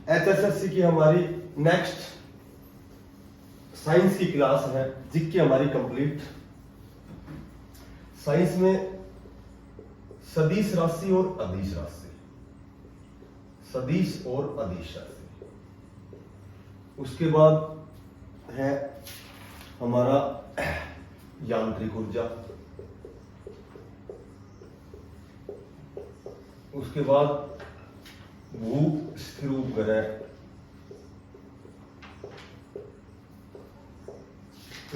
HSSC की हमारी next science की क्लास है, जिसकी हमारी कंप्लीट। साइंस में सदिश राशि और अदिश राशि, सदिश और अदिश राशि। उसके बाद है हमारा यांत्रिक ऊर्जा, उसके बाद भू स्थिर उपग्रह,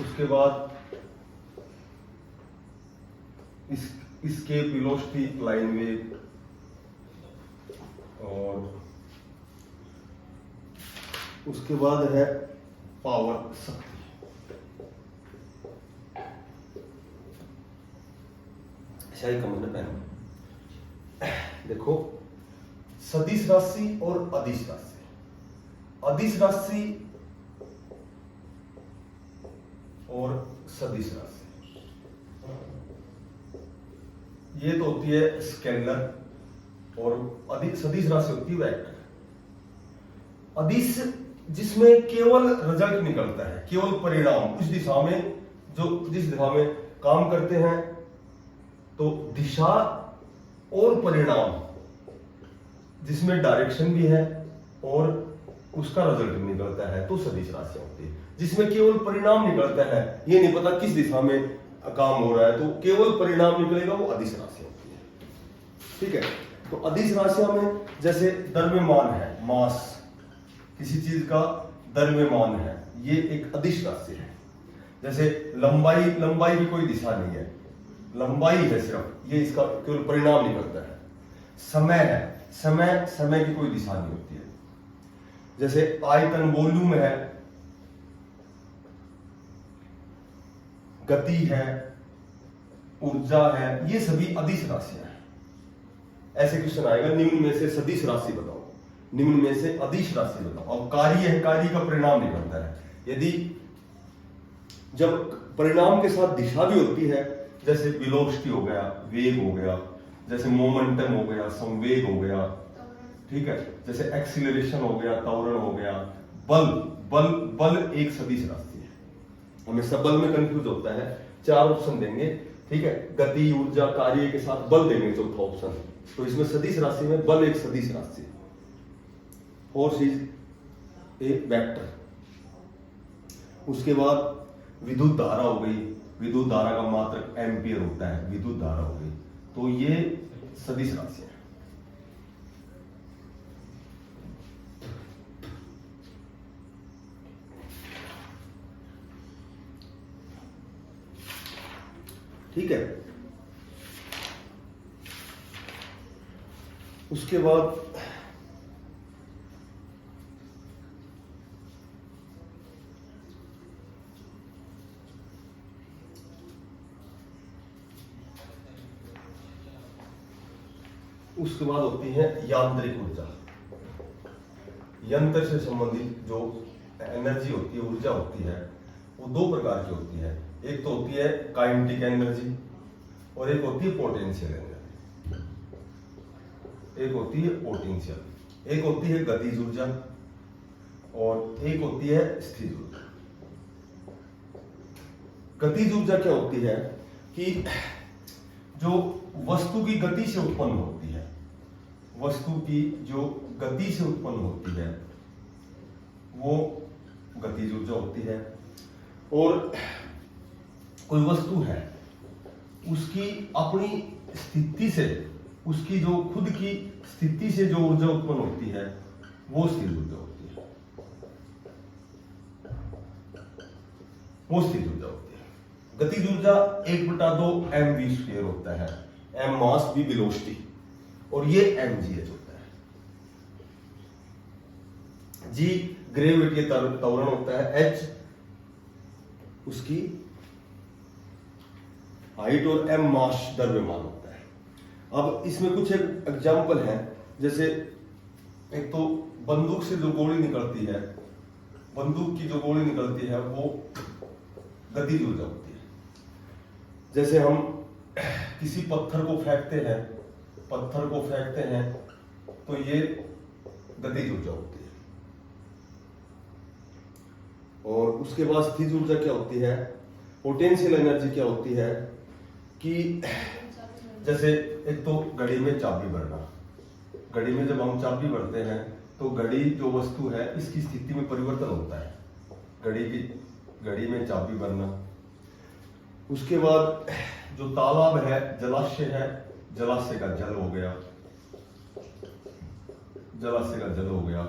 उसके बाद इसके वेलोसिटी लाइन वेव, और उसके बाद है पावर शक्ति। शाही कमर में पहनो। देखो, सदिश राशि और अदिश राशि। अदिश राशि और सदिश राशि, ये तो होती है स्केलर, और सदिश राशि होती है वेक्टर। अदिश जिसमें केवल रिजल्ट निकलता है, केवल परिणाम उस दिशा में, जो जिस दिशा में काम करते हैं, तो दिशा और परिणाम जिसमें डायरेक्शन भी है और उसका रिजल्ट भी निकलता है, तो सदिश राशि होती है। जिसमें केवल परिणाम निकलता है, ये नहीं पता किस दिशा में काम हो रहा है, तो केवल परिणाम निकलेगा, वो अदिश राशि होती है। ठीक है, तो अदिश राशियों में जैसे द्रव्यमान है, मास, किसी चीज का द्रव्यमान है, ये एक अदिश राशि है। जैसे लंबाई, लंबाई की कोई दिशा नहीं है, लंबाई है सिर्फ, ये इसका केवल परिणाम निकलता है। समय है, समय, समय की कोई दिशा नहीं होती है। जैसे आयतन, वॉल्यूम है, गति है, ऊर्जा है, ये सभी अदिश राशियां हैं। ऐसे क्वेश्चन आएगा, निम्न में से सदिश राशि बताओ, निम्न में से अदिश राशि बताओ। अब कार्य है, कार्य का परिणाम निकलता है। यदि जब परिणाम के साथ दिशा भी होती है, जैसे वेलोसिटी हो गया, वेग हो गया, जैसे मोमेंटम हो गया, संवेग हो गया, ठीक है, जैसे एक्सीलरेशन हो गया, त्वरण हो गया, बल, बल, बल एक सदिश राशि है। हमेशा बल में कंफ्यूज होता है, 4 ऑप्शन देंगे, ठीक है, गति, ऊर्जा, कार्य के साथ बल देंगे चौथा ऑप्शन। तो इसमें सदिश राशि में बल एक सदिश राशि है। और चीज एक वेक्टर। उसके बाद विद्युत धारा हो गई, विद्युत धारा का मात्रक एम्पियर होता है, विद्युत धारा हो गई, तो ये सदिश राशि है। ठीक है, उसके बाद होती है यांत्रिक ऊर्जा। यंत्र से संबंधित जो एनर्जी होती है, ऊर्जा होती है, वो 2 प्रकार की होती है। एक तो होती है काइनेटिक एनर्जी, और एक होती है पोटेंशियल एनर्जी। एक होती है पोटेंशियल, एक होती है गतिज ऊर्जा, और एक होती है स्थिर ऊर्जा। गतिज ऊर्जा क्या होती है कि जो वस्तु की गति से उत्पन्न होती है, वस्तु की जो गति से उत्पन्न होती है, वो गतिज ऊर्जा होती है। और कोई वस्तु है, उसकी अपनी स्थिति से, उसकी जो खुद की स्थिति से जो ऊर्जा उत्पन्न होती है, वो स्थिर ऊर्जा होती है, वो स्थिर ऊर्जा होती है। गतिज ऊर्जा 1/2 mv² होता है, m मास, v वेलोसिटी, और ये mgh होता है। g ग्रेविटी त्वरण होता है, h उसकी हाइट, और m मास द्रव्यमान होता है। अब इसमें कुछ एक एग्जाम्पल है, जैसे एक तो बंदूक से जो गोली निकलती है, बंदूक की जो गोली निकलती है, वो गतिज ऊर्जा होती है। जैसे हम किसी पत्थर को फेंकते हैं, तो ये गतिज ऊर्जा होती है। और उसके बाद स्थितिज ऊर्जा क्या होती है, पोटेंशियल एनर्जी क्या होती है कि जैसे एक तो घड़ी में चाबी भरना, घड़ी में जब हम चाबी भरते हैं तो घड़ी जो वस्तु है इसकी स्थिति में परिवर्तन होता है, घड़ी में चाबी भरना। उसके बाद जो तालाब है, जलाशय है, जलाशय का जल हो गया, जलाशय का जल हो गया।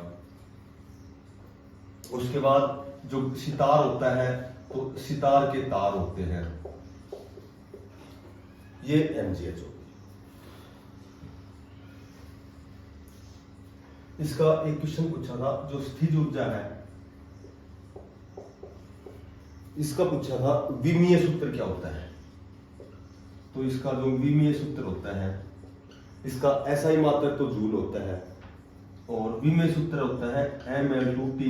उसके बाद जो सितार होता है तो सितार के तार होते हैं, ये एमजीएच होगी। इसका एक क्वेश्चन पूछा था, जो स्थितिज ऊर्जा है इसका पूछा था विमीय सूत्र क्या होता है। तो इसका जो विमीय सूत्र होता है, इसका एसआई मात्रक तो जूल होता है और विमीय सूत्र होता है mL/T - 2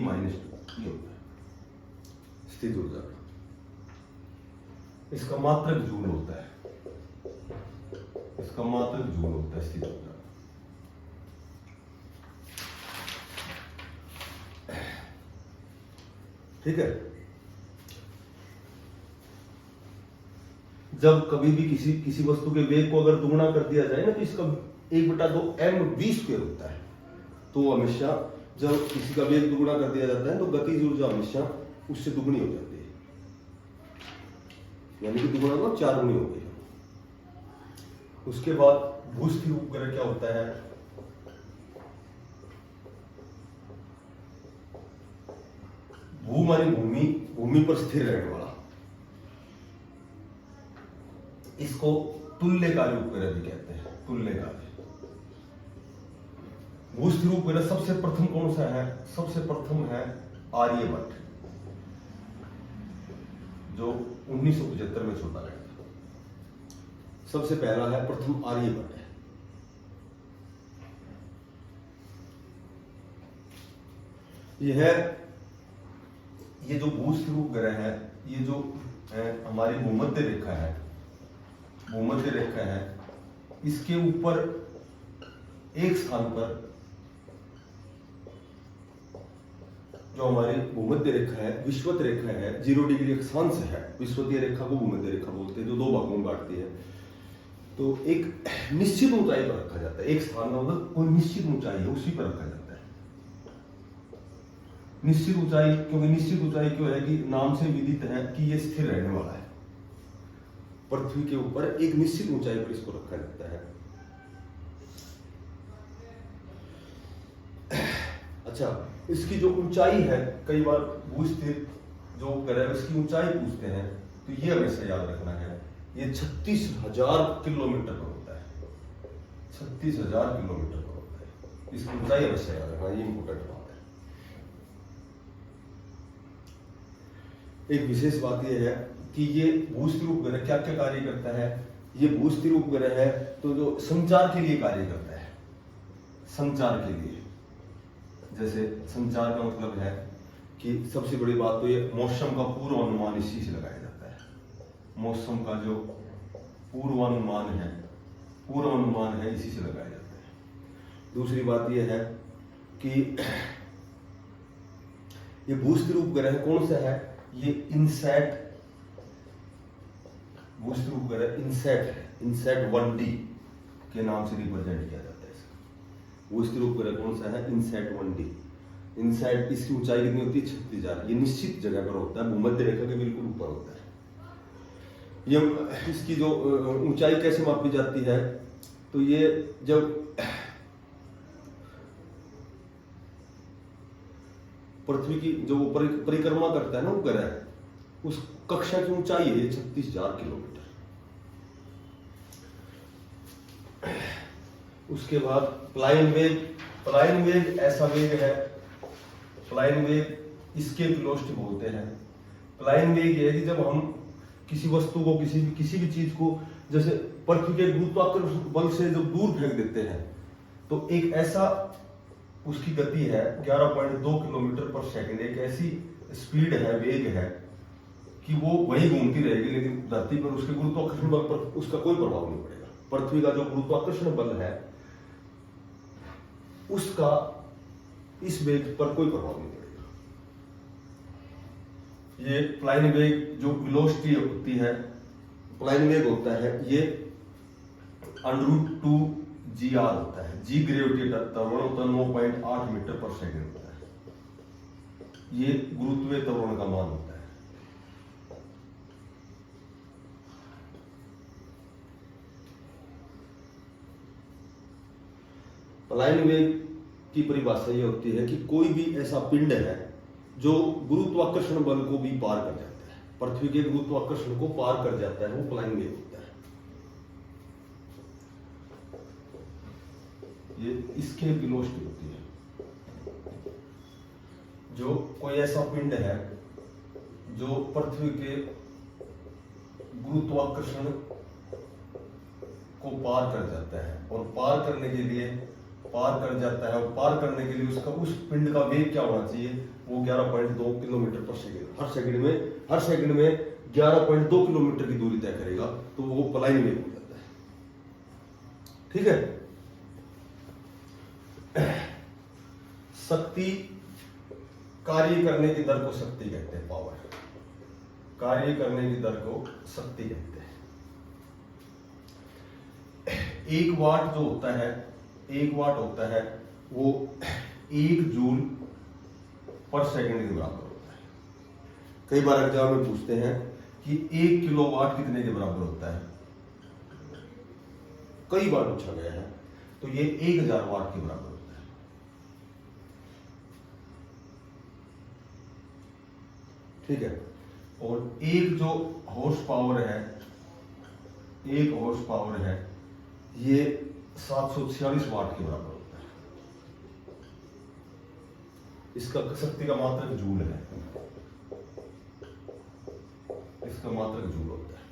ये होता है स्थितिज ऊर्जा का। इसका मात्रक जूल होता है, इसका मात्रक जूल होता है स्थितिज ऊर्जा। ठीक है। जब कभी भी किसी वस्तु के वेग को अगर दुगुना कर दिया जाए ना तो इसका 1/2 mv² होता है। तो हमेशा जब किसी का वेग दुगुना कर दिया जाता है तो गतिज ऊर्जा हमेशा उससे दुगनी हो जाती है, यानी कि दुगुना को 4 गुनी हो गई। उसके बाद भूस्थिर उपग्रह क्या होता है, भू मानी भूमि, भूमि पर स्थिर रहने वाला, इसको तुल्यकारी उपग्रह भी कहते हैं, तुल्यकारी। भूस्थिर उपग्रह सबसे प्रथम कौन सा है, सबसे प्रथम है आर्यभट्ट, जो 1975 में छोड़ा गया था। सबसे पहला है प्रथम आर्यभट्ट है। ये जो भूस्थिर उपग्रह है, ये जो है हमारी भूमध्य रेखा है, भूमध्य रेखा है, इसके ऊपर एक स्थान पर जो हमारी भूमध्य रेखा है, विषुवत रेखा है, 0 डिग्री अक्षांश है। विषुवतीय रेखा को भूमध्य रेखा बोलते हैं, जो 2 भागों में बांटती है। तो एक निश्चित ऊंचाई पर रखा जाता है, एक स्थान में मतलब कोई निश्चित ऊंचाई है उसी पर रखा जाता है। निश्चित ऊंचाई, क्योंकि निश्चित ऊंचाई क्यों है कि नाम से विदित है कि ये स्थिर रहने वाला है। पृथ्वी के ऊपर एक निश्चित ऊंचाई पर इसको रखा जाता है। अच्छा, इसकी जो ऊंचाई है, कई बार भूस्थिर जो उपग्रह है उसकी ऊंचाई पूछते हैं, तो ये हमेशा याद रखना है, ये 36,000 किलोमीटर पर होता है, 36,000 किलोमीटर पर होता है। इसकी ऊंचाई हमेशा याद रखना, ये इंपोर्टेंट बात है। एक विशेष बात यह है कि ये भूस्थिर उपग्रह क्या क्या कार्य करता है। ये भूस्थिर उपग्रह है तो जो संचार के लिए कार्य करता है, संचार के लिए। जैसे संचार का मतलब है कि सबसे बड़ी बात तो ये मौसम का पूर्वानुमान इसी से लगाया जाता है। मौसम का जो पूर्वानुमान है इसी से लगाया जाता है। दूसरी बात यह है कि ये भूस्थिर उपग्रह कौन सा है, ये इनसैट भूस्थिर उपग्रह इनसैट है, इनसैट 1D के नाम से रिप्रेजेंट किया जाता है इसका। भूस्थिर उपग्रह कौन सा है, इनसैट 1D। इनसैट, इसकी ऊंचाई कितनी होती है, 36,000। ये निश्चित जगह पर होता है, भूमध्य रेखा के बिल्कुल ऊपर होता है। ये इसकी जो ऊंचाई कैसे मापी जाती है, तो ये जब पृथ्वी की जो परिक्रमा करता है ना उपग्रह, उस कक्षा की ऊंचाई है 36,000 किलोमीटर। उसके बाद फ्लाइंग वेग ऐसा वेग है, फ्लाइंग वेग इसके वेलोसिटी बोलते हैं। फ्लाइंग वेग ये है कि जब हम किसी वस्तु को, किसी भी चीज को, जैसे पृथ्वी के गुरुत्वाकर्षण बल से जब दूर फेंक देते हैं, तो एक ऐसा उसकी गति है 11.2 किलोमीटर पर सेकंड। एक ऐसी स्पीड है, वेग है कि वो वही घूमती रहेगी, लेकिन धरती पर उसके गुरुत्वाकर्षण बल पर उसका कोई प्रभाव नहीं पड़ेगा। पृथ्वी का जो गुरुत्वाकर्षण बल है उसका इस वेग पर कोई प्रभाव नहीं पड़ेगा। ये प्लाइन वेग जो वेलोसिटी होती है, प्लाइन वेग होता है ये √2 g होता है। जी ग्रेविटी त्वरण होता है 9.8 मीटर पर सेकंड होता है। ये गुरुत्वीय त्वरण का मान होता है। प्लाइन वेग की परिभाषा ये होती है कि कोई भी ऐसा पिंड है जो गुरुत्वाकर्षण बल को भी पार कर जाता है, पृथ्वी के गुरुत्वाकर्षण को पार कर जाता है, वो प्लाइन वेग होता है। ये इसके वेलोसिटी होती है। जो कोई ऐसा पिंड है जो पृथ्वी के गुरुत्वाकर्षण को पार कर जाता है, और पार करने के लिए उसका उस पिंड का वेग क्या होना चाहिए, वो 11.2 किलोमीटर पर सेकंड। हर सेकंड में 11.2 किलोमीटर की दूरी तय करेगा, तो वो प्लाइन वेग हो जाता है। ठीक है। शक्ति, कार्य करने की दर को शक्ति कहते हैं, पावर। कार्य करने की दर को शक्ति कहते हैं। 1 वाट जो होता है, 1 वाट होता है वो 1 जूल पर सेकंड के बराबर होता है। कई बार एग्जाम में पूछते हैं कि 1 किलोवाट कितने के बराबर होता है, कई बार पूछा गया है, तो ये 1000 वाट के बराबर होता है। ठीक है। और एक जो हॉर्स पावर है, ये 746 वाट के बराबर होता है। इसका शक्ति का मात्रक जूल है, इसका मात्रक जूल होता है।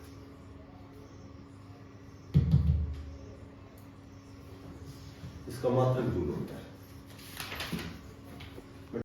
इसका मात्रक जूल होता है।